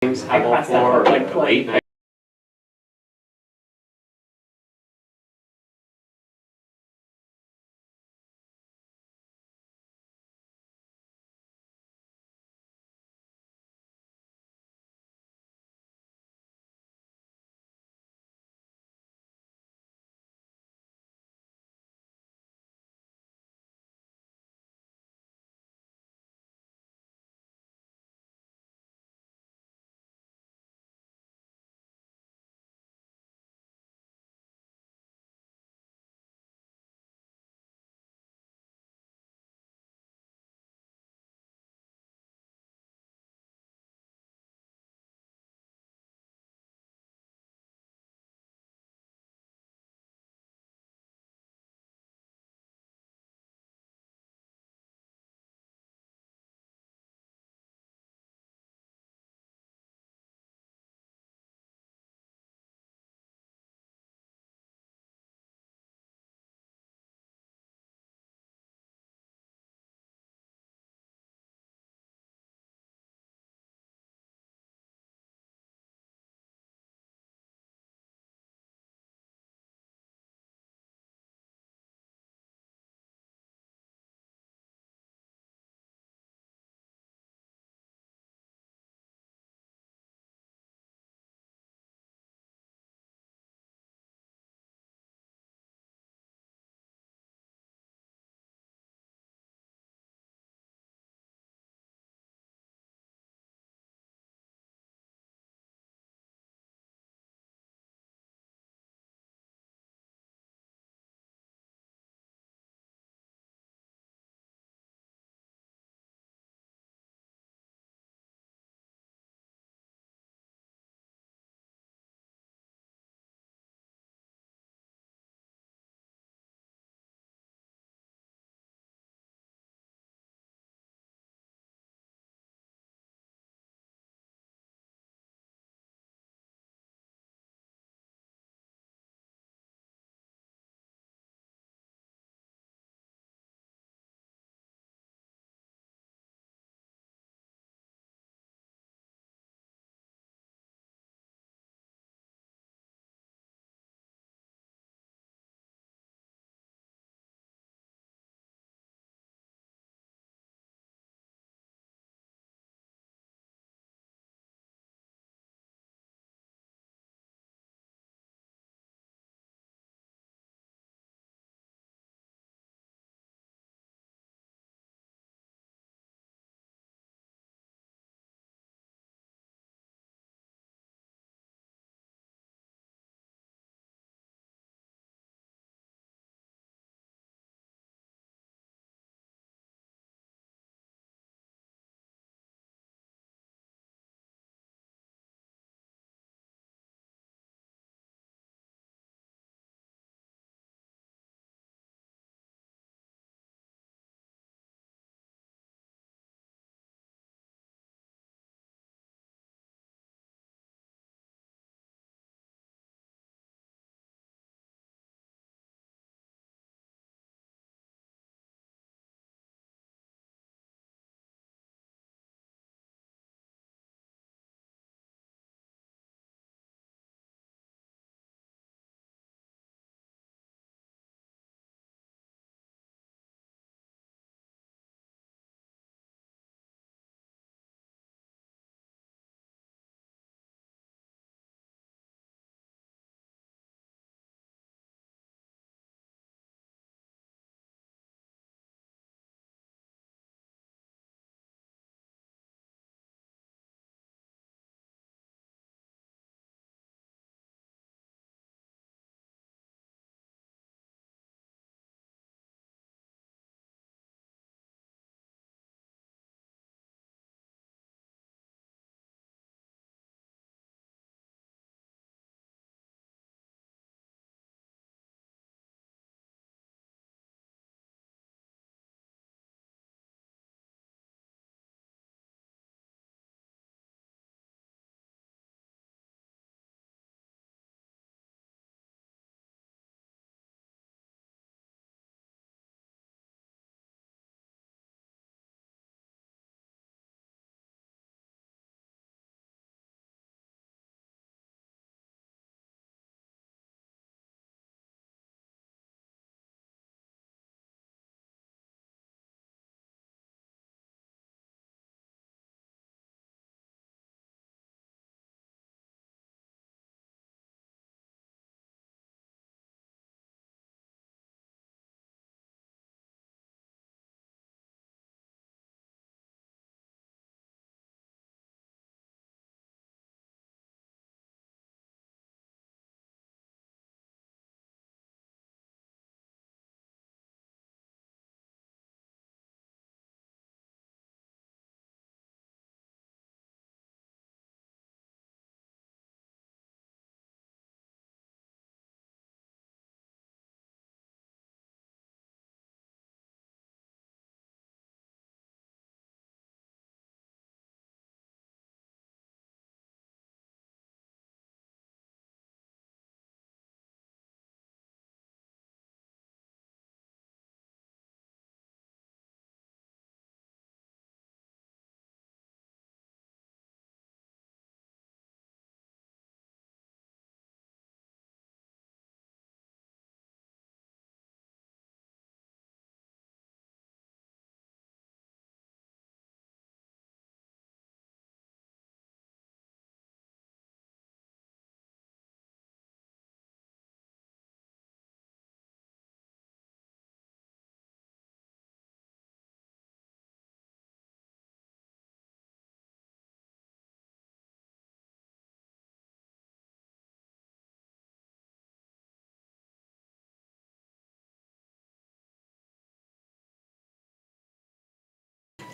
games have all four, or like the late night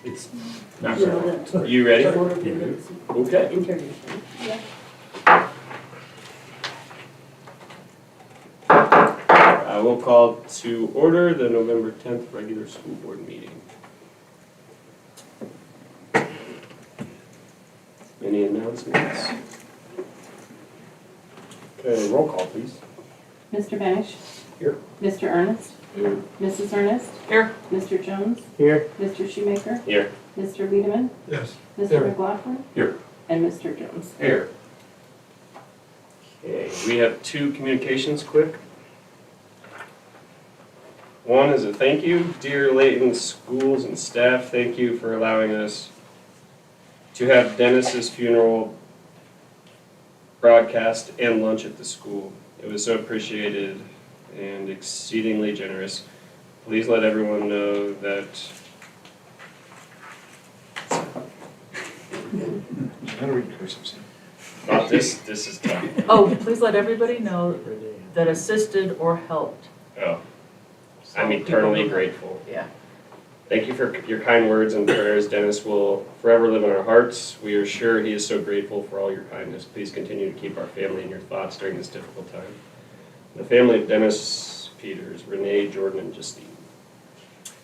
It's not right. You ready? Okay. Introduction. I will call to order the November 10th regular school board meeting. Any announcements? Okay, roll call, please. Mr. Benish? Here. Mr. Ernest? Here. Mrs. Ernest? Here. Mr. Jones? Here. Mr. Shoemaker? Here. Mr. Wiedemann? Yes. Mr. Here. McLaughlin? Here. And Mr. Jones. Here. Okay, we have two communications quick. One is a thank you. Dear Leyton schools and staff, thank you for allowing us to have Dennis's funeral broadcast and lunch at the school. It was so appreciated and exceedingly generous. Please let everyone know that this is tough. Oh, please let everybody know that assisted or helped. Oh, So I'm people eternally know. grateful. Yeah. Thank you for your kind words and prayers. Dennis will forever live in our hearts. We are sure he is so grateful for all your kindness. Please continue to keep our family in your thoughts during this difficult time. The family of Dennis Peters, Renee, Jordan, and Justine.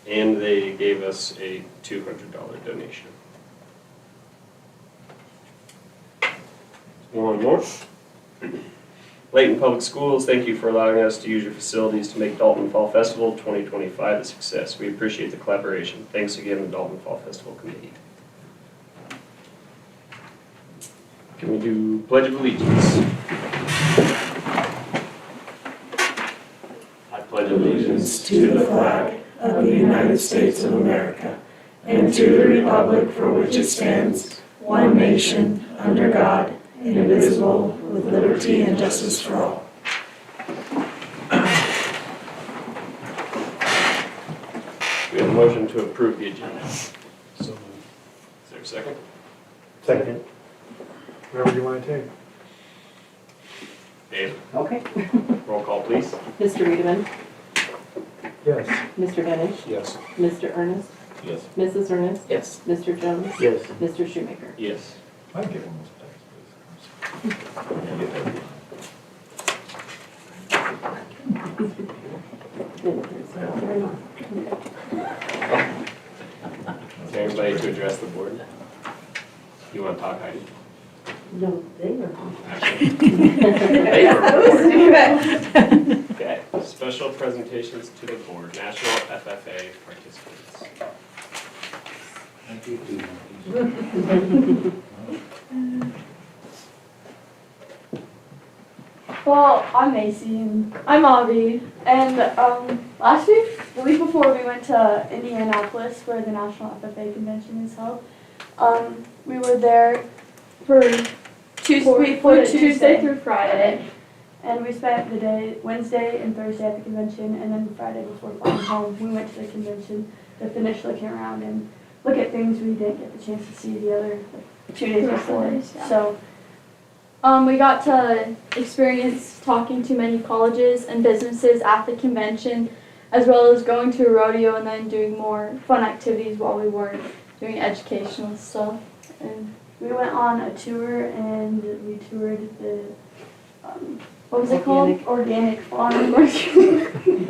And they gave us a $200 donation. One more. Leyton Public Schools, thank you for allowing us to use your facilities to make Dalton Fall Festival 2025 a success. We appreciate the collaboration. Thanks again, the Dalton Fall Festival Committee. Can we do Pledge of Allegiance? I pledge allegiance to the flag of the United States of America and to the republic for which it stands, one nation, under God, indivisible, with liberty and justice for all. We have a motion to approve the agenda. So Is there a second? Second. Whatever you want to take. Dave, Okay. roll call, please. Mr. Wiedemann? Yes. Mr. Benish? Yes. Mr. Ernest? Yes. Mrs. Ernest? Yes. Mr. Jones? Yes. Mr. Shoemaker? Yes. I can get one of those bags, please. Is there anybody to address the board? You want to talk, Heidi? No, they were. Okay, special presentations to the board, National FFA participants. Thank you. Well, I'm Macy and I'm Avi. And last week, the week before, we went to Indianapolis where the National FFA convention is held. We were there for Tuesday through Friday. And we spent the day, Wednesday and Thursday at the convention, and then Friday before flying home, we went to the convention to finish looking around and look at things we didn't get the chance to see the other 2 days before. Yeah. So We got to experience talking to many colleges and businesses at the convention, as well as going to a rodeo and then doing more fun activities while we were doing educational stuff. and we went on a tour and we toured the, what was it called? Organic farm.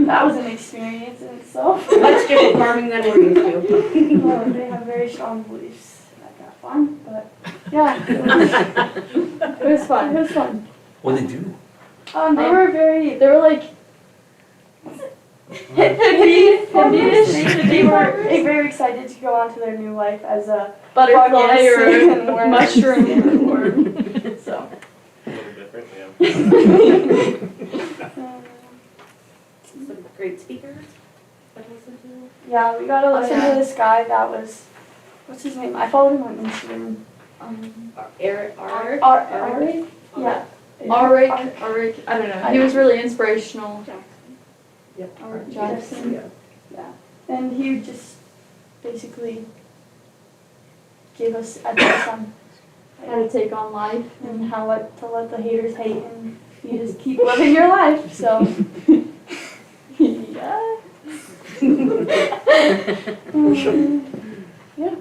That was an experience in itself. Much different farming than we're used to. Well, they have very strong beliefs. That got fun, but yeah, it was fun. It was fun. What do they do? They were like hippies. They were very excited to go on to their new life as a Butterfly fungus or and worm. mushroom or worm. So. A little different, yeah. Some great speakers. That listen to. Yeah, we got to listen to this guy that was, what's his name? I followed him on Instagram. Eric. Aric? Yeah. Auric, I don't know. He was really inspirational. Yep. Auric Jackson. Yeah. And he just basically gave us advice on How to take on life. and how to let the haters hate and you just keep living your life. So, yeah. Yeah.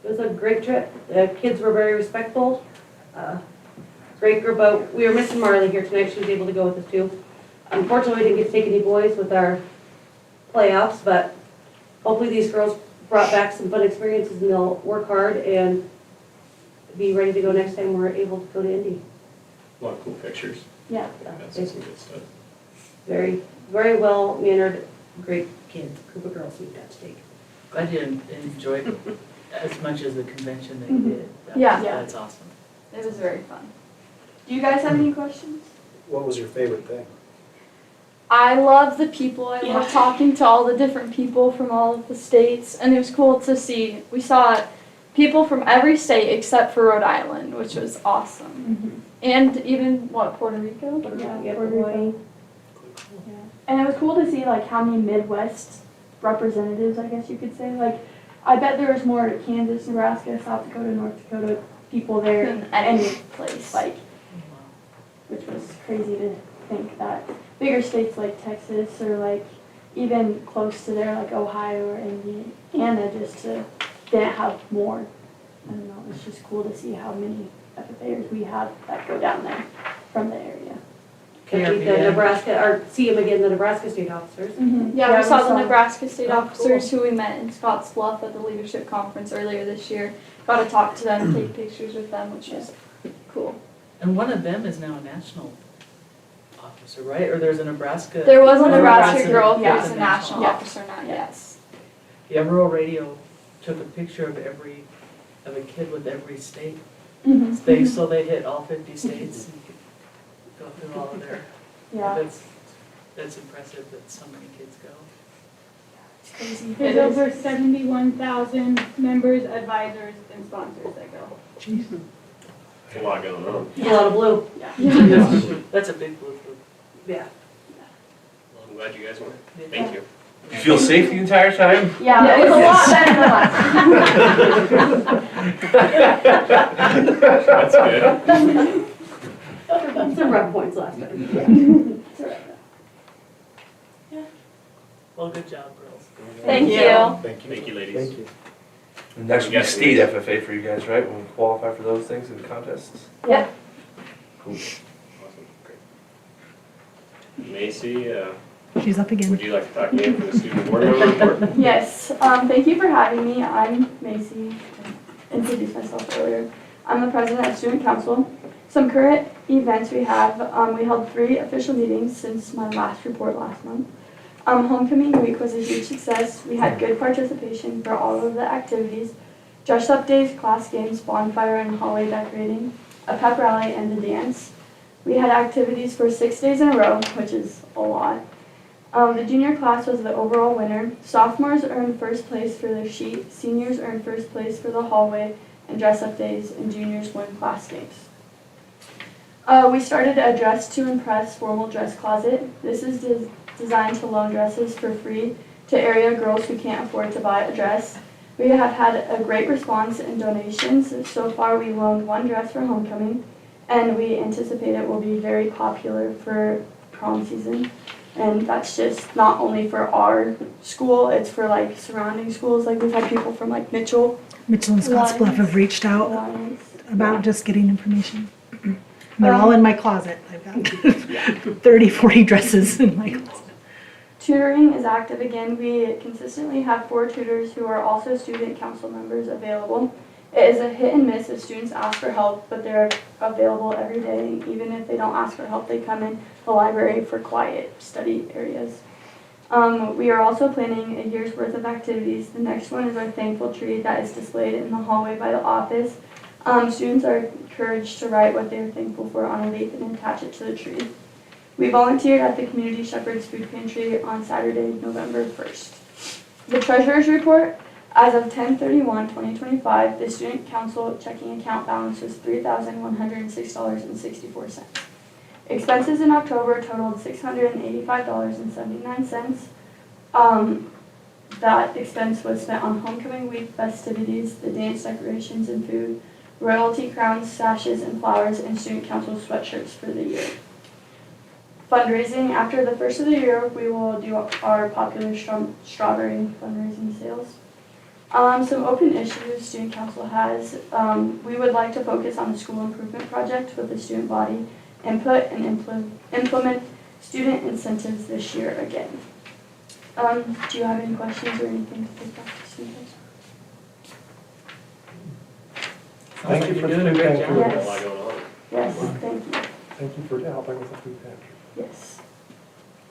It was a great trip. The kids were very respectful. Great group out. We were missing Marley here tonight. She was able to go with us too. Unfortunately, we didn't get to take any boys with our playoffs, but hopefully these girls brought back some fun experiences and they'll work hard and be ready to go next time we're able to go to Indy. A lot of cool pictures. Yeah. That's some good stuff. Very, very well mannered, great kids, group of girls we got to take. Glad you enjoyed as much as the convention that you did. Yeah. That's awesome. It was very fun. Do you guys have any questions? What was your favorite thing? I love the people. I love talking to all the different people from all of the states, and it was cool to see. We saw people from every state except for Rhode Island, which was awesome. And even, Puerto Rico? Yeah, Puerto Rico. And it was cool to see like how many Midwest representatives, I guess you could say. Like, I bet there was more Kansas, Nebraska, South Dakota, North Dakota people there In any place. like, which was crazy to think that bigger states like Texas or like even close to there like Ohio or Indiana just didn't have more. I don't know, it's just cool to see how many FFAers we have that go down there from the area. Got to meet the Nebraska, or see them again, the Nebraska state officers. Yeah, we saw the Nebraska state Oh, officers who we met in Scottsbluff at the leadership conference earlier this year. Got to talk to them, take pictures with them, which was cool. And one of them is now a national officer, right? Or there's a Nebraska. There was a Oh, Nebraska that's girl yeah, who's a national Yeah. officer now, yes. Yeah, rural radio took a picture of a kid with every state. So they hit all 50 states and go through all of their. Yeah, That's impressive that so many kids go. it's crazy. There's over 71,000 members, advisors, and sponsors that go. There's a lot going on. A lot of blue. That's a big blue group. Yeah. Well, I'm glad you guys went. Thank you. You feel safe the entire time? Yeah, it was a lot better than last time. That's good. Some rough points last time. Well, good job, girls. Thank you. Thank you. Thank you, ladies. Thank you. And next will be state FFA for you guys, right? When we qualify for those things in contests? Yeah. Cool. Awesome, great. Macy, She's up again. would you like to talk to me for the student board member report? Yes, thank you for having me. I'm Macy. I introduced myself earlier. I'm the president of Student Council. Some current events we have, we held 3 official meetings since my last report last month. Homecoming week was a huge success. We had good participation for all of the activities. Dress up days, class games, bonfire and hallway decorating, a pep rally and a dance. We had activities for 6 days in a row, which is a lot. The junior class was the overall winner. Sophomores earned first place for their sheet, seniors earned first place for the hallway and dress-up days, and juniors won class games. We started a Dress to Impress formal dress closet. This is designed to loan dresses for free to area girls who can't afford to buy a dress. We have had a great response in donations. So far we loaned 1 dress for homecoming, and we anticipate it will be very popular for prom season. And that's just not only for our school, it's for like surrounding schools. Like we've had people from like Mitchell and Scottsbluff have reached out Lions. about just getting information. They're all in my closet. I've got 30, 40 dresses in my closet. Tutoring is active again. We consistently have 4 tutors who are also student council members available. It is a hit and miss if students ask for help, but they're available every day. Even if they don't ask for help, they come in the library for quiet study areas. We are also planning a year's worth of activities. The next one is our thankful tree that is displayed in the hallway by the office. Students are encouraged to write what they are thankful for on a leaf and attach it to the tree. We volunteered at the Community Shepherd's Food Pantry on Saturday, November 1st. The Treasurer's Report. As of 10/31/2025, the Student Council checking account balance was $3,106.64. Expenses in October totaled $685.79. That expense was spent on homecoming week festivities, the dance decorations and food, royalty crowns, sashes and flowers, and student council sweatshirts for the year. Fundraising. After the first of the year, we will do our popular strawberry fundraising sales. Some open issues student council has. We would like to focus on the school improvement project with the student body input and implement student incentives this year again. Do you have any questions or anything to take back to student council? Thank you for You're the doing a great feedback. job. Got a Yes. lot going on. Yes, thank you. Thank you for helping with the food pantry. Yes.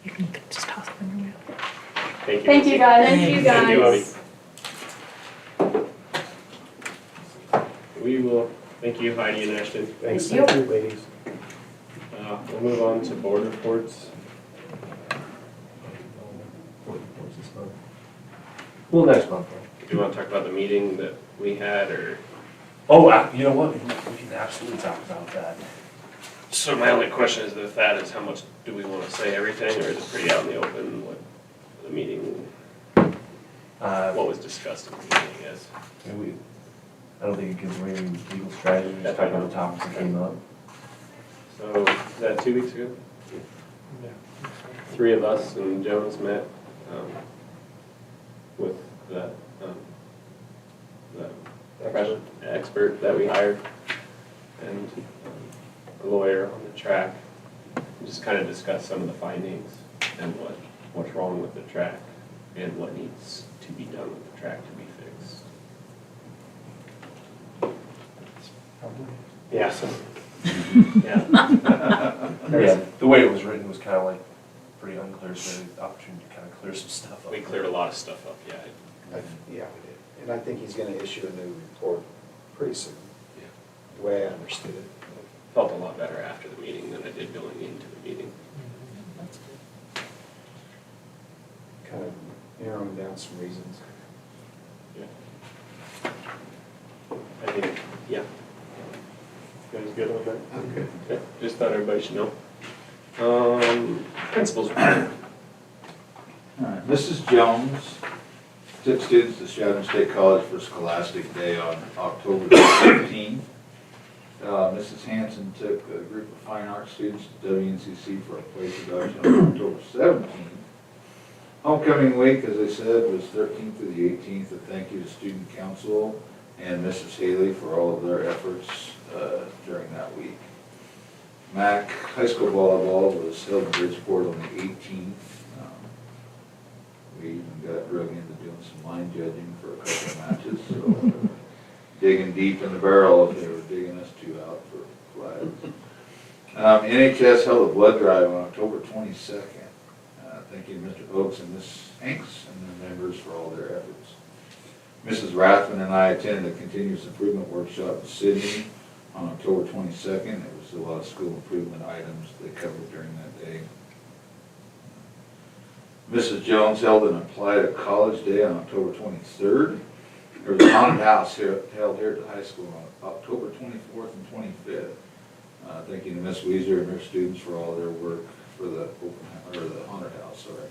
You can just toss them in your mouth. Thank you. Thank you guys. Thank you, Thank you, guys. We will, thank you Heidi and Ashton. Thanks, Thank thank you, ladies. We'll move on to board reports. Well, next month. Do you want to talk about the meeting that we had, or? Oh, you know what? We can absolutely talk about that. So my only question is with that is how much do we want to say everything, or is it pretty out in the open what the meeting, what was discussed in the meeting, I guess? I don't think it gives away any legal strategy, just talking about the topics that came up. So, is that 2 weeks ago? Yeah. 3 of us and Jones met with the expert that we hired and a lawyer on the track. Just kind of discuss some of the findings and what's wrong with the track and what needs to be done with the track to be fixed. Probably. Yeah. So, yeah. Yeah, the way it was written was kind of like pretty unclear, so we had the opportunity to kind of clear some stuff up. We cleared a lot of stuff up, yeah. Yeah, we did. And I think he's gonna issue a new report pretty soon. Yeah. The way I understood it. Felt a lot better after the meeting than I did going into the meeting. That's good. Kind of narrowing down some reasons. Yeah. I think, yeah. You guys good on that? I'm good. Okay, just thought everybody should know. Principals report. All right, Mrs. Jones took students to Chatham State College for Scholastic Day on October 15th. Mrs. Hanson took a group of fine arts students to WNCC for a play production on October 17th. Homecoming week, as I said, was 13th to the 18th. A thank you to Student Council and Mrs. Haley for all of their efforts during that week. MAC High School Volleyball was held in Bridgeport on the 18th. We even got drug into doing some line judging for a couple of matches, so digging deep in the barrel if they were digging us two out for flags. NHS held a blood drive on October 22nd. Thank you to Mr. Oakes and Ms. Hanks and their members for all their efforts. Mrs. Rathman and I attended a continuous improvement workshop in Sydney on October 22nd. It was a lot of school improvement items they covered during that day. Mrs. Jones held an Apply to College Day on October 23rd. There was a haunted house held here at the high school on October 24th and 25th. Thank you to Ms. Weezer and her students for all their work for the the haunted house. Sorry.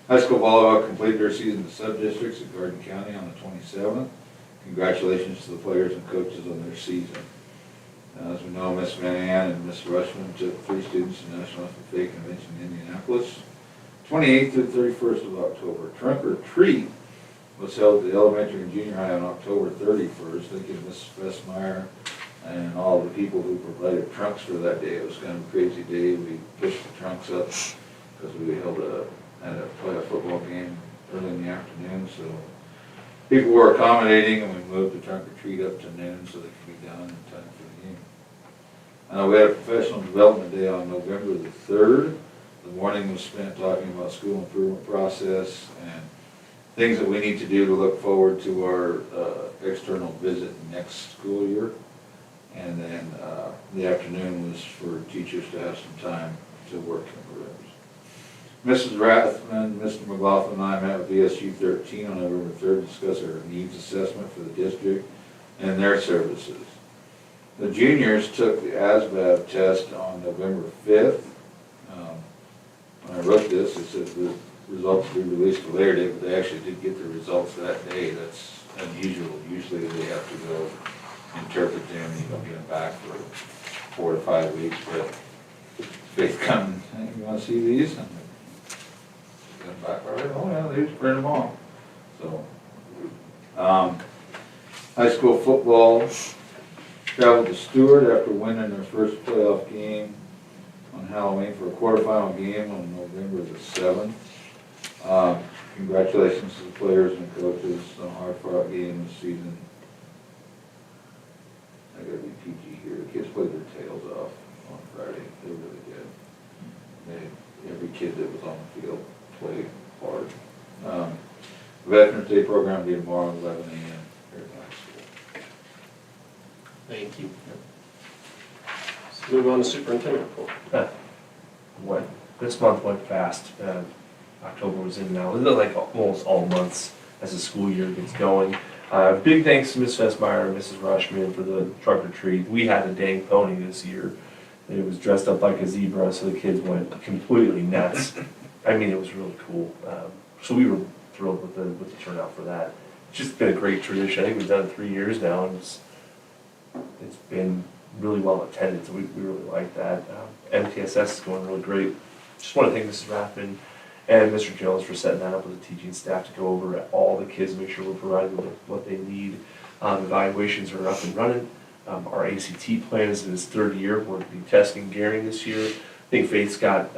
High school volleyball completed their season in sub-districts at Garden County on the 27th. Congratulations to the players and coaches on their season. As we know, Miss Manann and Miss Rushman took 3 students to National FFA Convention in Indianapolis, 28th to 31st of October. Trunk or treat was held at the elementary and junior high on October 31st. Thank you to Miss Vestmeyer and all the people who provided trunks for that day. It was kind of a crazy day. We pushed the trunks up because we had to play a football game early in the afternoon, so people were accommodating, and we moved the trunk or treat up to noon so they could be done in time for the game. We had a professional development day on November the 3rd. The morning was spent talking about school improvement process and things that we need to do to look forward to our external visit next school year. And then the afternoon was for teachers to have some time to work in the rooms. Mrs. Rathman, Mr. McLaughlin, and I met with VSU 13 on November 3rd to discuss our needs assessment for the district and their services. The juniors took the ASVAB test on November 5th. When I wrote this, it said the results will be released at a later date, but they actually did get the results that day. That's unusual. Usually they have to go interpret them, and you don't get them back for 4 to 5 weeks, but Faith come, hey, you want to see these? And get them back, oh yeah, they just print them off. So, High school football traveled to Stewart after winning their first playoff game on Halloween for a quarterfinal game on November the 7th. Congratulations to the players and coaches on a hard-fought game this season. I gotta be PG here. The kids played their tails off on Friday. They really did. Every kid that was on the field played hard. Veterans Day program will be tomorrow at 11 a.m. here at the high school. Thank you. Let's move on to superintendent report. This month went fast. October was in now. It looked like almost all months as the school year gets going. Big thanks to Ms. Fessmeyer and Mrs. Rushman for the trunk or treat. We had a dang pony this year. It was dressed up like a zebra, so the kids went completely nuts. I mean, it was really cool. So we were thrilled with the turnout for that. It's just been a great tradition. I think we've done it 3 years now, and it's been really well attended, so we really like that. MTSS is going really great. Just want to thank Mrs. Rathman and Mr. Jones for setting that up with the teaching staff to go over all the kids, make sure we're providing them with what they need. Evaluations are up and running. Our ACT plan is in its 3rd year. We're going to be testing Gearing this year. I think Faith's got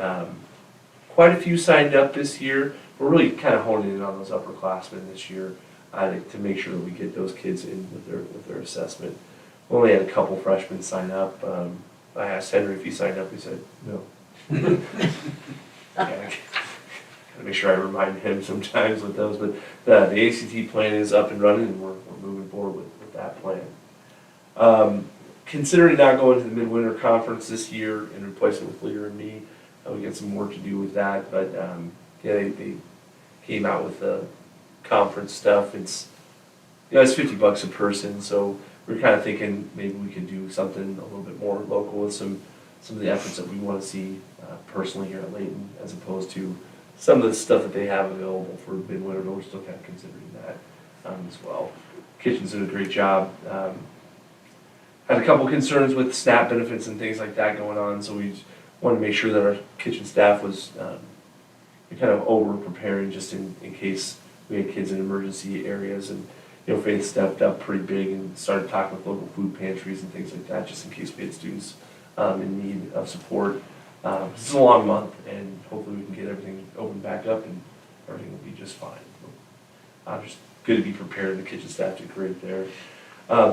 quite a few signed up this year. We're really kind of honing in on those upperclassmen this year to make sure that we get those kids in with their assessment. We only had a couple freshmen sign up. I asked Henry if he signed up. He said no. Gotta make sure I remind him sometimes with those. But the ACT plan is up and running, and we're moving forward with that plan. Considering not going to the midwinter conference this year and replacing with Leader and me, we got some work to do with that. But they came out with the conference stuff. It's it's $50 a person, so we're kind of thinking maybe we could do something a little bit more local with some of the efforts that we want to see personally here at Leyton, as opposed to some of the stuff that they have available for midwinter, but we're still kind of considering that as well. Kitchen's doing a great job. Had a couple concerns with SNAP benefits and things like that going on, so we just wanted to make sure that our kitchen staff was kind of over preparing just in case we had kids in emergency areas. And Faith stepped up pretty big and started talking with local food pantries and things like that, just in case we had students in need of support. This is a long month, and hopefully we can get everything opened back up and everything will be just fine. Just good to be prepared. The kitchen staff did great there.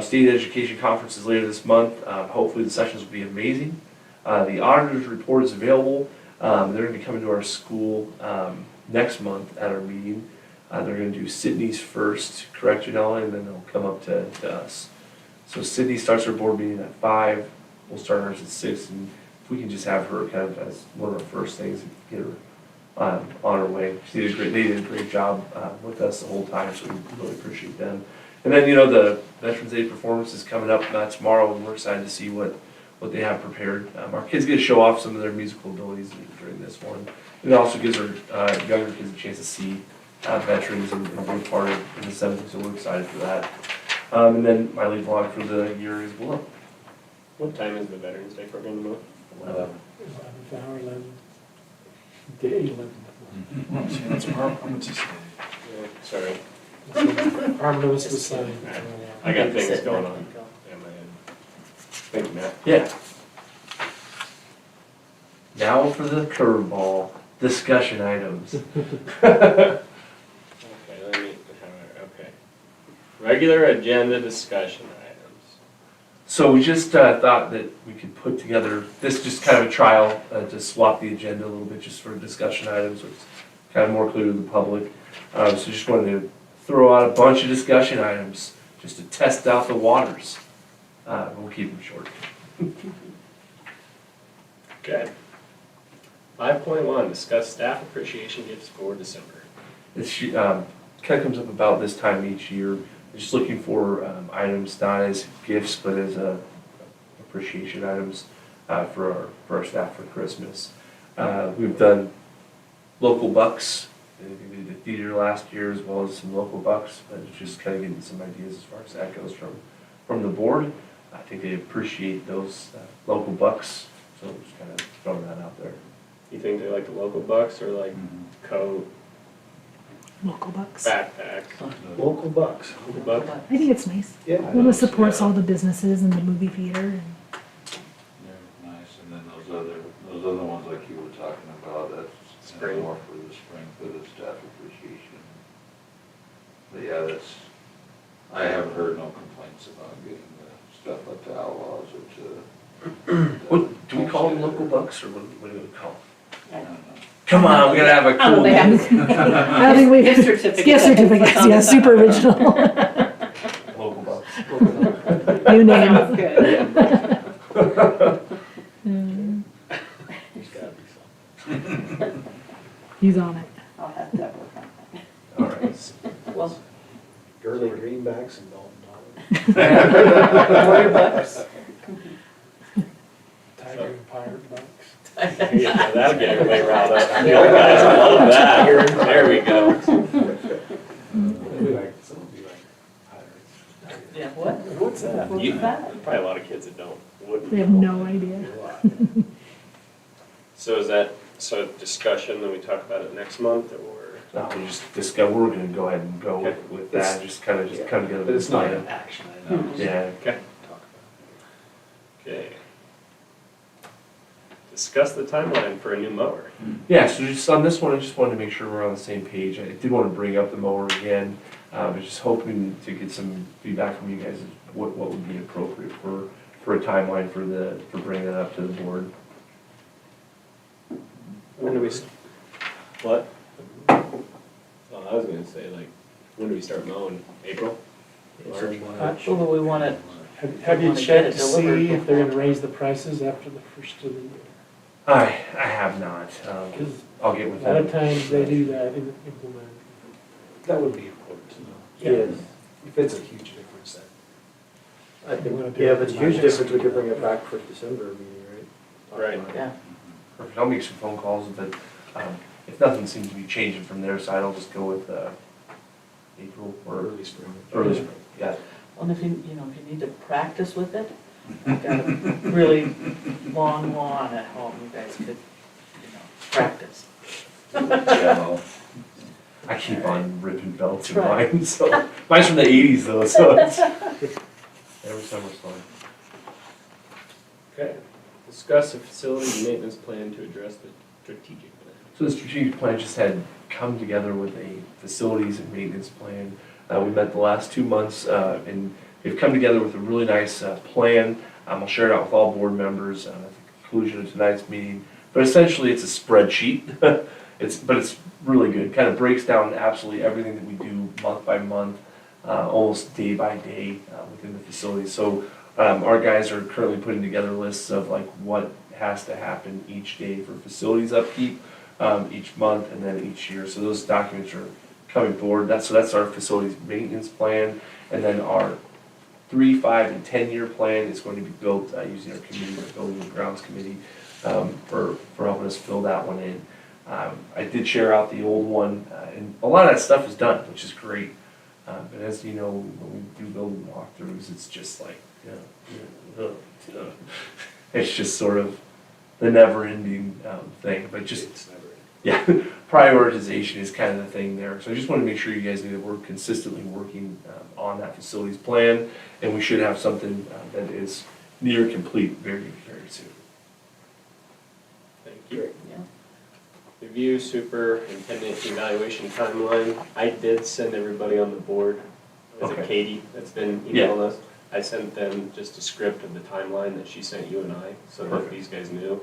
State Education Conference is later this month. Hopefully the sessions will be amazing. The auditor's report is available. They're going to be coming to our school next month at our meeting. They're going to do Sydney's first, correct, Janella, and then they'll come up to us. So Sydney starts her board meeting at 5. We'll start ours at 6, and if we can just have her kind of as one of our first things and get her on her way. They did a great job with us the whole time, so we really appreciate them. And then, the Veterans Day performance is coming up tomorrow, and we're excited to see what they have prepared. Our kids get to show off some of their musical abilities during this one. It also gives our younger kids a chance to see veterans and be part of in the 70s, so we're excited for that. And then my lead vlog for the year is below. What time is the Veterans Day program tomorrow? 11. 11. Day 11. Well, see, that's our, I'm just, Sorry. Armless was signed. I got things going on in my head. Thank you, Matt. Yeah. Now for the curveball, discussion items. Okay. Regular agenda discussion items. So we just thought that we could put together, this just kind of a trial to swap the agenda a little bit just for discussion items, so it's kind of more clear to the public. So just wanted to throw out a bunch of discussion items just to test out the waters. We'll keep them short. Okay. 5.1, discuss staff appreciation gifts for December. It's kind of comes up about this time each year. We're just looking for items not as gifts but as appreciation items for our staff for Christmas. We've done local bucks. We did the theater last year as well as some local bucks. Just kind of getting some ideas as far as that goes from the board. I think they appreciate those local bucks, so just kind of throwing that out there. You think they like the local bucks or like coat? Local bucks. backpack. Local bucks. Local buck. I think it's nice. Yeah. Well, it supports all the businesses and the movie theater and. They're nice, and then those other ones like you were talking about, that's Spring. more for the spring, for the staff appreciation. But yeah, I haven't heard no complaints about getting the stuff like the Outlaws or to. What, do we call them local bucks, or what do we call them? I don't know. Come on, we gotta have a I don't cool know, they have name. I think we. gift certificates. Gift certificates, yeah, super original. Local bucks. New name. Sounds good. There's gotta be some. He's on it. I'll have that work on All right. Well, Girly greenbacks and Dalton Dollars. Warrior bucks. Tiger and pirate bucks. Yeah, that'll get everybody riled up. The old guys love that. There we go. Maybe like, some would be like pirates. Yeah, what? What's that? What's You- that? Probably a lot of kids that wouldn't. They have no idea. So is that, so discussion, then we talk about it next month, or? No, we just discuss, we're gonna go ahead and go Okay. with that, just come together. But it's with not a an plan. action item. Yeah, Okay. Talk Okay. Discuss the timeline for a new mower. yeah, so just on this one, I just wanted to make sure we're on the same page. I did want to bring up the mower again. I was just hoping to get some feedback from you guys, as what would be appropriate for a timeline for bringing that up to the board. When do we, what? Oh, I was gonna say, like, when do we start mowing? April? March? Well, we want it, Have you wanna get it checked to delivered see if they're before- gonna raise the prices after the first of the year? I have not. Because I'll get with a lot of them. times they do that, implement. That would be important to know. Yeah. If it's a huge difference, then. I think, Yeah, if it's a huge difference, we could bring it back for December meeting, right? Right. yeah. Perfect. I'll make some phone calls, but if nothing seems to be changing from their side, I'll just go with April or Early spring. early spring. Yeah. Well, if if you need to practice with it, you've got a really long lawn at home, you guys could, practice. Yeah, I keep on ripping belts in That's right. mine, so mine's from the '80s though, so it's every summer's fun. Okay. Discuss a facility maintenance plan to address the strategic plan. So the strategic plan just had come together with a facilities and maintenance plan. We met the last 2 months, and they've come together with a really nice plan. I'll share it out with all board members at the conclusion of tonight's meeting. But essentially, it's a spreadsheet. It's really good. Kind of breaks down absolutely everything that we do month by month, almost day by day within the facility. So our guys are currently putting together lists of like what has to happen each day for facilities upkeep, each month, and then each year. So those documents are coming forward. That's our facilities maintenance plan, and then our 3, 5, and 10-year plan is going to be built using our committee, our building and grounds committee, for helping us fill that one in. I did share out the old one, and a lot of that stuff is done, which is great. But as you know, when we do building walkthroughs, it's just like, it's just sort of the never-ending thing. But just It's never. yeah, prioritization is kind of the thing there. So I just want to make sure you guys knew that we're consistently working on that facilities plan, and we should have something that is near complete very, very soon. Thank you. Review superintendent evaluation timeline. I did send everybody on the board. Was it Okay. Katie that's been Yeah. emailing us? I sent them just a script of the timeline that she sent you and I, so that Perfect. these guys knew.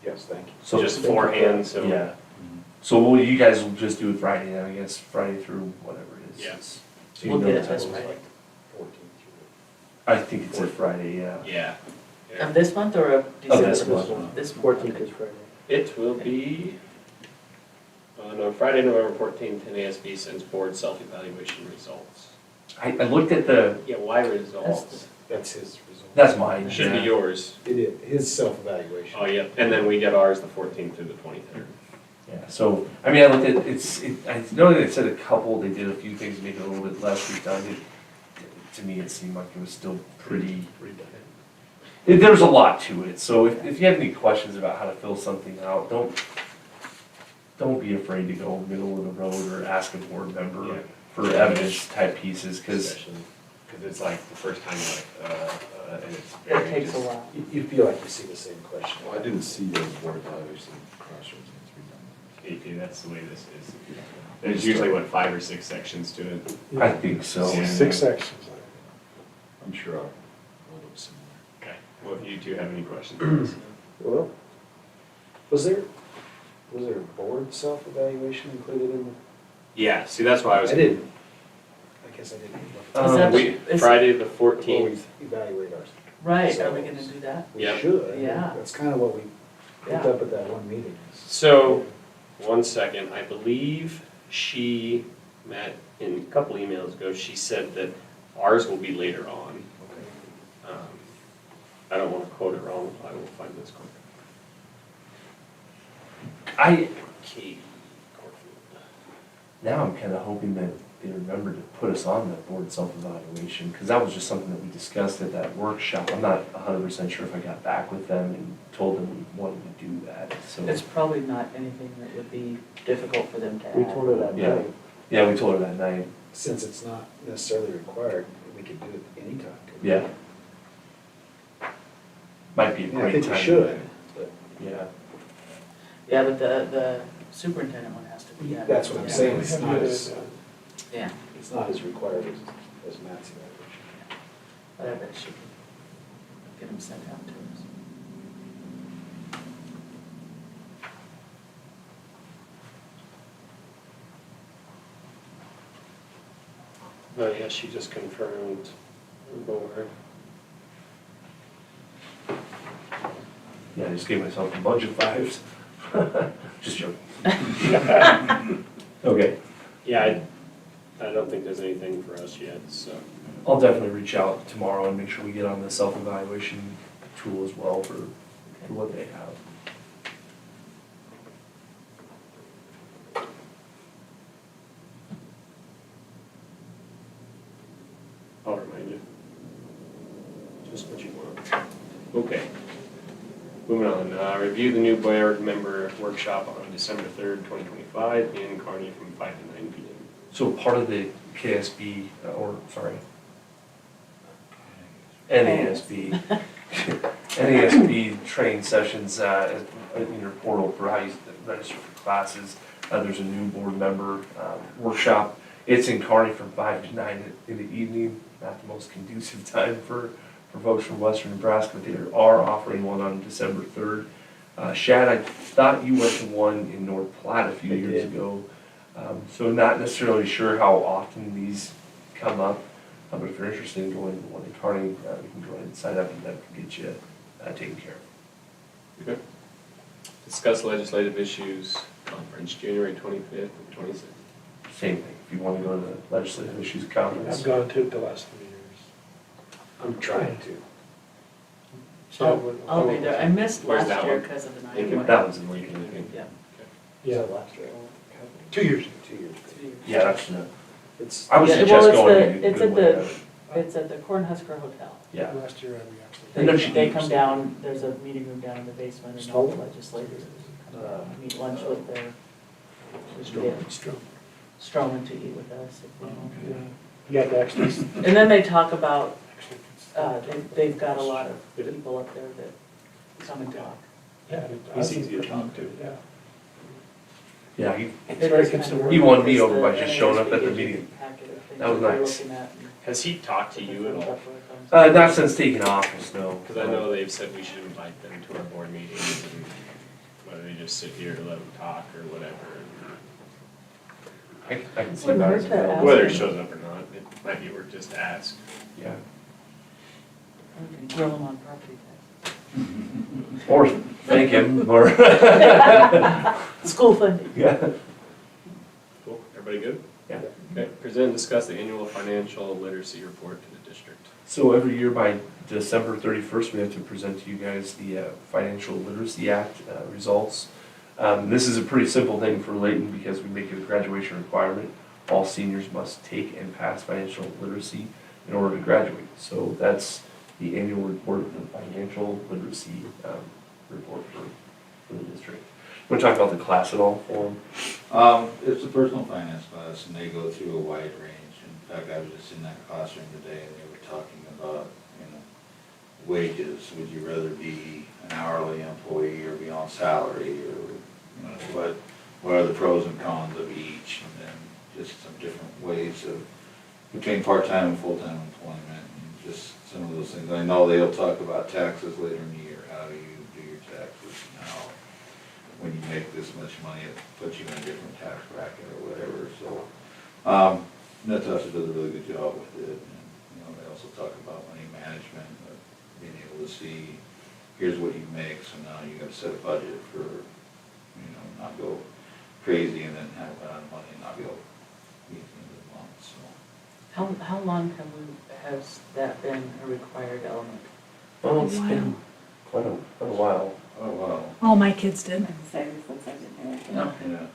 Yes, thank you. So Just beforehand, so. yeah. So what you guys will just do it Friday then, I guess, Friday through whatever it is. Yeah. So you We'll know get the it this timeline. Friday. 14 I think it's a Friday, yeah. Yeah. Of this month or of Oh, December? this month. This month. 14th is Friday. It will be on Friday, November 14th, and ASB sends board self-evaluation results. I looked at the, Yeah, why results? That's his result. that's mine. It should be yeah. yours. It is, his self-evaluation. Oh, yeah, and then we get ours the 14th through the 23rd. Yeah, so, I mean, I looked at, I know they said a couple, they did a few things to make it a little bit less redundant. To me, it seemed like it was still pretty, there was a lot to it, so if you have any questions about how to fill something out, don't be afraid to go middle of the road or ask a board Yeah. member for evidence type pieces, because Especially, because it's like the first time, and it's It very takes a just- while. You feel like you see the same question. Well, I didn't see those board evaluation crossroads needs AP, that's the way this is. There's usually, what, 5 or 6 sections to it? I think so. Yeah. 6 sections. I'm sure I'll hold up similar. Okay. Well, if you two have any questions. Well, Was there board self-evaluation included in Yeah, see, that's why I the? was. I didn't. I guess I didn't look. Is that- We, is- Friday the Before 14th. we evaluate ours. Right, are we gonna do that? We Yep. should. Yeah. That's kind of what we picked Yeah. up at that one meeting. So, 1 second, I believe she met in a couple emails ago, she said that ours will be later on. Okay. I don't want to quote it wrong, I will find this quick. Katie Corfield. Now I'm kind of hoping that they remember to put us on the board self-evaluation, because that was just something that we discussed at that workshop. I'm not 100% sure if I got back with them and told them we wanted to do that, so. It's probably not anything that would be difficult for them to add. we told her that Yeah. night. Yeah, we told her that night. Since it's not necessarily required, we could do it anytime. couldn't we? Yeah. Might be a Yeah, I great think time. we should, but Yeah. Yeah, but the superintendent one has to be added. that's what I'm Yeah. saying, it's not as, Yeah, it's not as required as Matt's evaluation. but I bet she can get them sent out to us. Oh, yeah, she just confirmed the board. Yeah, I just gave myself a bunch of 5s. Just joking. Okay, Yeah, I don't think there's anything for us yet, so. I'll definitely reach out tomorrow and make sure we get on the self-evaluation tool as well for what they have. I'll remind you. Just what you want. Okay. Moving on, review the new board member workshop on December 3rd, 2025 in Kearney from 5 to 9 p.m. So part of the KSB, or, sorry, NASB, NASB training sessions in your portal for how you register for classes. There's a new board member workshop. It's in Kearney from 5 to 9 in the evening, not the most conducive time for folks from western Nebraska, but they are offering one on December 3rd. Shad, I thought you went to one in North Platte a few years ago. So not necessarily sure how often these come up, but if you're interested in going to one in Kearney, you can go ahead and sign up and that can get you taken care of. Okay. Discuss legislative issues conference, January 25th and 26th. Same thing, if you want to go to the legislative issues conference. I've gone to it the last 3 years. I'm trying to. I'll be there. I missed Where's last that year one? because of the night. Lincoln. That was in Lincoln, I think. Yeah. Yeah, Was that last year? 2 years. 2 years. 2 years. Yeah, that's, It's, I would Yeah, suggest well, it's going. the- it's to at good the- one. It's at the Cornhusker Hotel. Yeah, Last year we actually. And don't you They do- come down, there's a meeting room down in the basement and all the Stroll? legislators come down, meet lunch with their, Stroke. Stroman to eat with us. if they want. Yeah. You got the extras. And then they talk about, they've got a lot of people up there that come and talk. Yeah. He's easy to talk to. Yeah. yeah, he, It very is kind of considerate. He won me it's over the by just showing up at the NASB meeting. packet of things That was we're nice. looking at and Has he talked to you at all? stuff where it comes. not since taking office, no. Because I know they've said we should invite them to our board meetings, and whether they just sit here to let them talk or whatever. I can see Wouldn't that hurt as to well. ask. Whether he shows up or not, it might be worth just to ask. Yeah. We can grill them on property taxes. Or thank him, or. School funding. Yeah. Cool, everybody good? Yeah. Okay, present and discuss the annual financial literacy report to the district. So every year by December 31st, we have to present to you guys the Financial Literacy Act results. This is a pretty simple thing for Leyton because we make it a graduation requirement. All seniors must take and pass financial literacy in order to graduate. So that's the annual report of the financial literacy report for the district. Want to talk about the class at all for them? It's a personal finance class, and they go through a wide range. In fact, I was just in that classroom today, and they were talking about, wages. Would you rather be an hourly employee or be on salary, or, what are the pros and cons of each, and then just some different ways of, between part-time and full-time employment, and just some of those things. I know they'll talk about taxes later in the year. How do you do your taxes now? When you make this much money, it puts you in a different tax bracket or whatever, so. Natasha does a really good job with it, and, they also talk about money management, being able to see, here's what you make, so now you gotta set a budget for, not go crazy and then have a lot of money and not be able to meet the end of the month, so. How long has that been a required element? Well, it's been quite a while. Oh, wow. All my kids did. No. Yeah,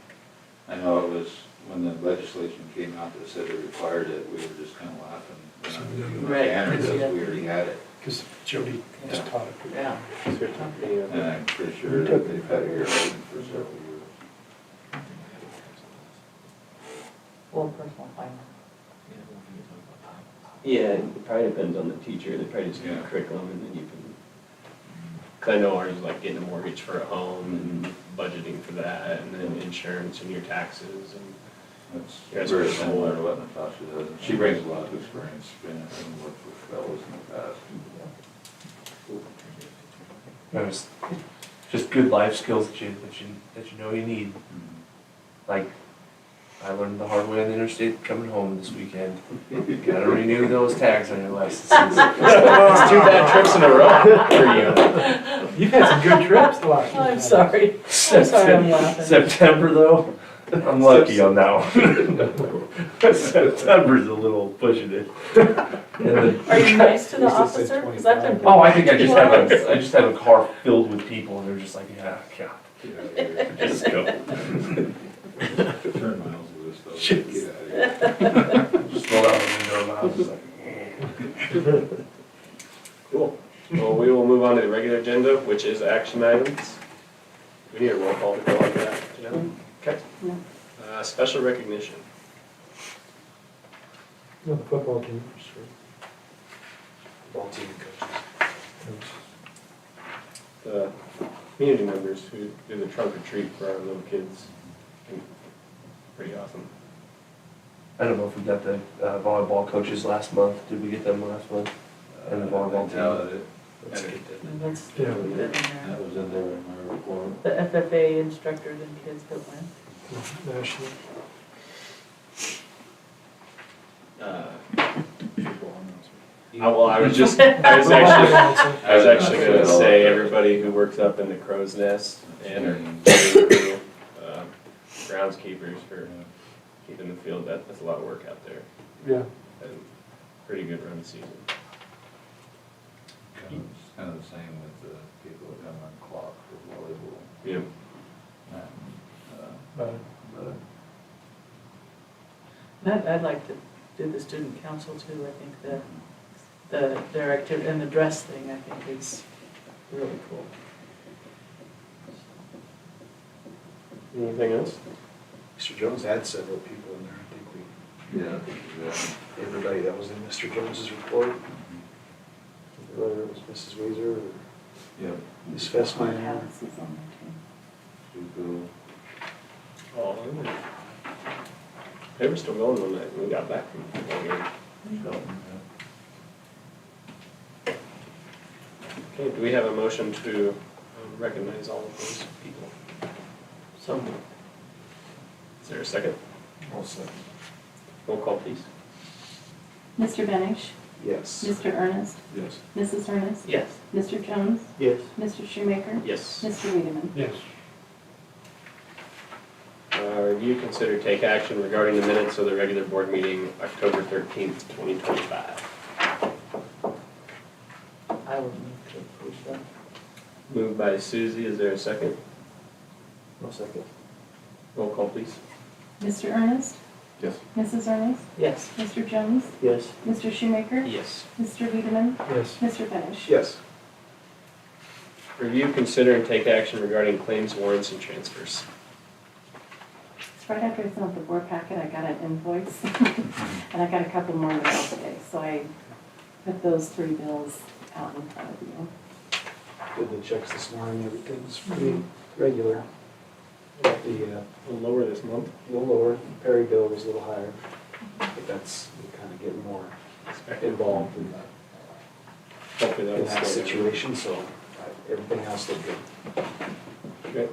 I know it was, when the legislation came out that said it required it, we were just kinda laughing. Right. Because we already had it, Because Jody just taught it. Yeah. and I'm pretty sure that they've had it here for several years. Well, personal finance. Yeah, it probably depends on the teacher, they probably just do Yeah. a curriculum and then you can, cause I know ours is like getting a mortgage for a home and budgeting for that, and then insurance and your taxes and. That's Yes, very sir. similar to what Natasha does, and she brings a lot of experience, being and worked with fellows in the past. There's just good life skills that you know you need. Like, I learned the hard way on the interstate coming home this weekend. Gotta renew those tags on your licenses. It's 2 bad trips in a row for you. You've had some good trips the last few I'm times. sorry. I'm sorry I'm laughing. September though, I'm lucky on that one. September's a little pushing it. And then- Are you nice to the At least it said officer? Because I've been. Oh, I think I just have a car filled with people and they're just like, yeah, God, Get out of here. just go. Turn miles loose though, get out of here. Just roll out the window and I was just like, Cool. Well, we will move on to the regular agenda, which is action items. We need a roll call to go on that, Janelle? Okay. Special recognition. No, the football team, sure. Football team coaches. The community members who do the trunk or treat for our little kids. Pretty awesome. I don't know if we got the volleyball coaches last month. Did we get them last month? And the volleyball Yeah, team? Let's get And that's Yeah. good in there. that was in there in my report. The FFA instructors and kids that went. that national. Well, I was actually gonna say everybody who works up in the crow's nest and our groundskeepers for keeping the field, that's a lot of work out there. Yeah. And pretty good run season. It's kind of the same with the people that come on clock for volleyball. Yep. I'd like to do the student council too. I think their activity and the dress thing, I think is really cool. Anything else? Mr. Jones had several people in there, I think Yeah. everybody that was in Mr. Jones's report, whether it was Mrs. Weezer or Yep. Ms. Fessmeyer. Suku. Oh, they were still going one night when we got back from the football game. Okay, do we have a motion to recognize all of those people? So Is there a second? All set. Roll call, please. Mr. Benish, Yes. Mr. Ernest, Yes. Mrs. Ernest, yes. Mr. Jones, Yes. Mr. Shoemaker, Yes. Mr. Wiedemann. Yes. Review, consider, take action regarding the minutes of the regular board meeting, October 13th, 2025. I would move to approve that. Moved by Susie, is there a second? No second. Roll call, please. Mr. Ernest, Yes. Mrs. Ernest, Yes. Mr. Jones, Yes. Mr. Shoemaker, Yes. Mr. Wiedemann, Yes. Mr. Benish. Yes. Review, consider, and take action regarding claims, warrants, and transfers. Right after I sent out the board packet, I got an invoice, and I got a couple more in the mail today, so I put those 3 bills out in front of you. Did the checks this morning, everything's pretty regular. The, A little lower this month. a little lower, Perry bill was a little higher, but that's, we're kind of getting more involved in Hopefully that that'll stay. situation, so everything else looked good. Okay.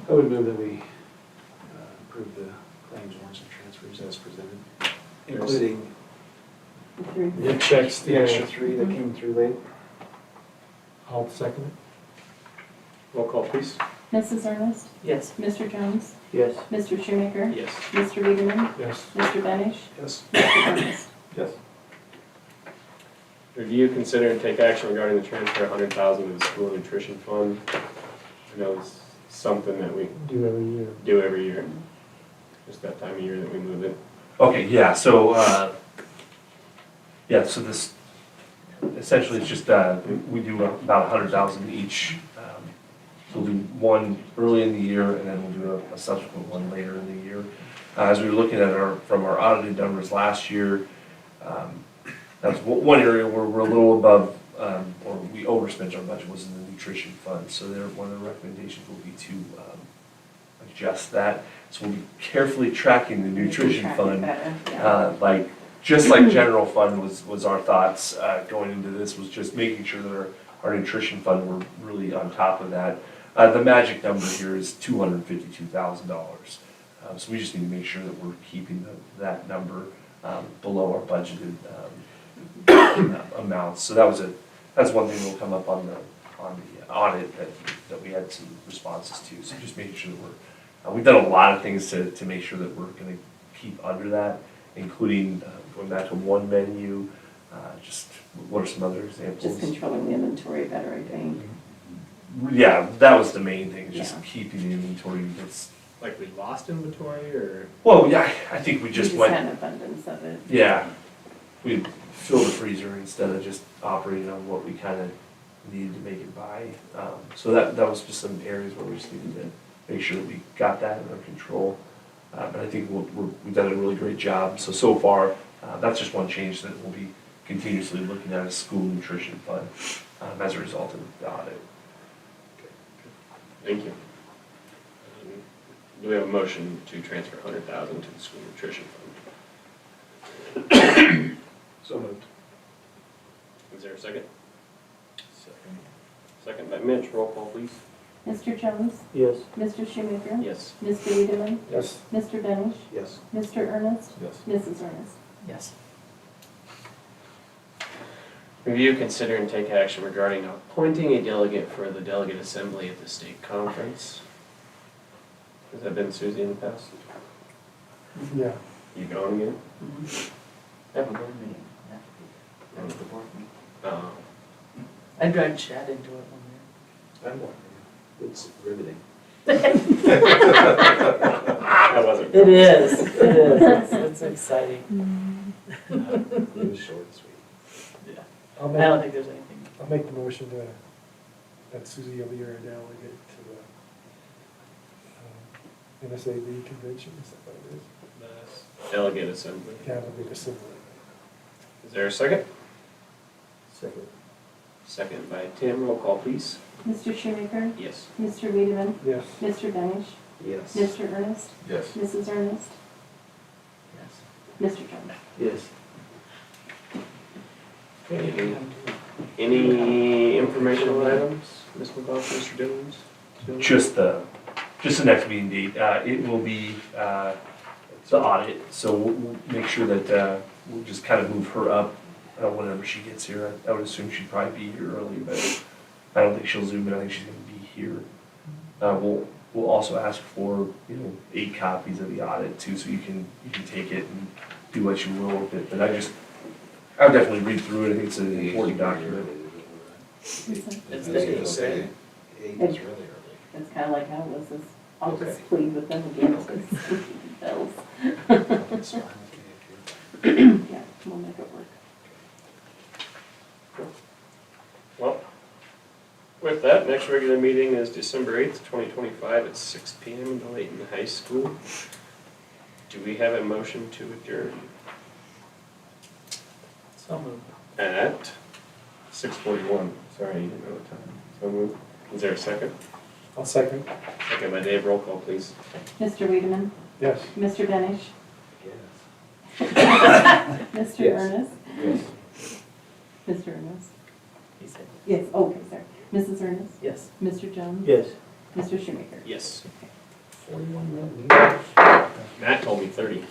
I would move that we approve the claims, warrants, and transfers as presented, including The 3. the checks, the extra 3 that came through late. I'll second it. Roll call, please. Mrs. Ernest, Yes. Mr. Jones, Yes. Mr. Shoemaker, Yes. Mr. Wiedemann, Yes. Mr. Benish, Yes. Mr. Ernest. Yes. Review, consider, and take action regarding the transfer of $100,000 to the school nutrition fund. I know it's something that we Do every year. do every year. Just that time of year that we move it. Okay, yeah, so, so this, essentially it's just, we do about 100,000 each. So we'll do one early in the year and then we'll do a subsequent one later in the year. As we were looking at from our audited numbers last year, that's one area where we're a little above, or we overspent our budget was in the nutrition fund. So one of the recommendations will be to adjust that. So we'll be carefully tracking the nutrition Track it fund. better, yeah. Just like general fund was our thoughts going into this, was just making sure that our nutrition fund, were really on top of that. The magic number here is $252,000. So we just need to make sure that we're keeping that number below our budgeted amounts. So that's one thing that will come up on the audit that we had some responses to. So just making sure that we've done a lot of things to make sure that we're going to keep under that, including going back to one menu. Just what are some other examples? Just controlling the inventory better, I think. Yeah, that was the main thing, just Yeah. keeping the inventory. That's, Like we lost inventory or? well, yeah, I think we just We went. had an abundance of it. Yeah, we filled the freezer instead of just operating on what we kind of needed to make it by. So that was just some areas where we just needed to make sure that we got that under control. But I think we've done a really great job. So far, that's just one change that we'll be continuously looking at, a school nutrition fund as a result of the audit. Thank you. Do we have a motion to transfer $100,000 to the school nutrition fund? So moved. Is there a second? Second by Mitch. Roll call, please. Mr. Jones, Yes. Mr. Shoemaker, Yes. Mr. Wiedemann, Yes. Mr. Benish, Yes. Mr. Ernest, Yes. Mrs. Ernest. Yes. Review, consider, and take action regarding appointing a delegate for the delegate assembly at the state conference. Has that been Susie in the past? Yeah. You going again? Have a board meeting. Yeah. That was the board meeting. Oh. I dragged Chad into it one I'm one. It's riveting. That wasn't. year. It is, it is. It's exciting. It was short and sweet. I'll I don't make, think there's anything. I'll make the motion that Susie will be our delegate to the NSAB convention, is that what it is? The delegate assembly. Delegate assembly. Is there a second? Second. Second by Tim. Roll call, please. Mr. Shoemaker, Yes. Mr. Wiedemann, Yes. Mr. Benish, Yes. Mr. Ernest, Yes. Mrs. Ernest, Yes. Mr. Jones. Yes. Okay. Any informational items, Ms. McGough, Mr. Dillons? Just the next meeting date. It will be the audit, so we'll make sure that we'll just kind of move her up whenever she gets here. I would assume she'd probably be here early, but I don't think she'll zoom in. I think she's going to be here. We'll also ask for 8 copies of the audit too, so you can take it and do what you will with it. But I would definitely read through it. I think it's an important document. It's It's the okay. 8 is really early. It's kind of like how it was this, I'll Okay. just plead with them again, Okay. bills. It's fine with me if Yeah, we'll make it work. that, next regular meeting is December 8th, 2025 at 6 PM in the Leyton High School. Do we have a motion to adjourn So moved. at 6:41? Sorry, you didn't know the time. So moved. Is there a second? I'll second. Second by Dave, roll call please. Mr. Wiedemann, Yes. Mr. Benish, Yes. Mr. Yes. Ernest, Yes. Mr. Ernest, He said, yes, okay, sorry, Mrs. Ernest, yes. Mr. Jones, Yes. Mr. Shoemaker. Yes. 41 minutes. Matt told me 30.